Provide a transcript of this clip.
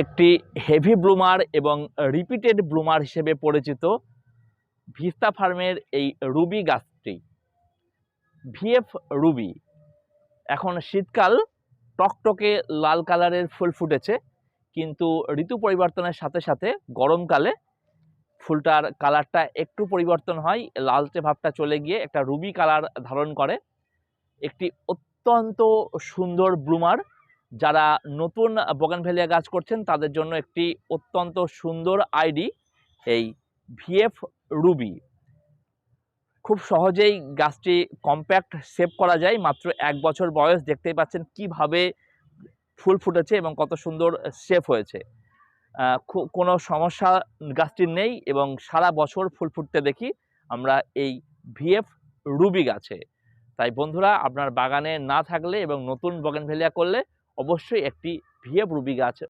একটি heavy bloomer এবং repeated bloomer হিসেবে পরিচিত ভিস্তা ফার্মের এই রুবি গাছটি, ভিএফ রুবি। এখন শীতকাল, টকটকে লাল কালারের ফুল ফুটেছে, কিন্তু ঋতু পরিবর্তনের সাথে সাথে গরমকালে ফুলটার কালারটা একটু পরিবর্তন হয়, লালচে ভাবটা চলে গিয়ে একটা রুবি কালার ধারণ করে। একটি অত্যন্ত সুন্দর ব্লুমার। যারা নতুন বোগানভেলিয়া গাছ করছেন তাদের জন্য একটি অত্যন্ত সুন্দর আইডি এই ভিএফ রুবি। খুব সহজেই গাছটি কম্প্যাক্ট সেভ করা যায়, মাত্র 1 বছর বয়স। দেখতেই পাচ্ছেন কিভাবে ফুল ফুটেছে এবং কত সুন্দর শেপ হয়েছে। কোনো সমস্যা গাছটির নেই এবং সারা বছর ফুল ফুটতে দেখি আমরা এই ভিএফ রুবি গাছে। তাই বন্ধুরা, আপনার বাগানে না থাকলে এবং নতুন বোগানভেলিয়া করলে অবশ্যই একটি ভিএফ রুবি গাছ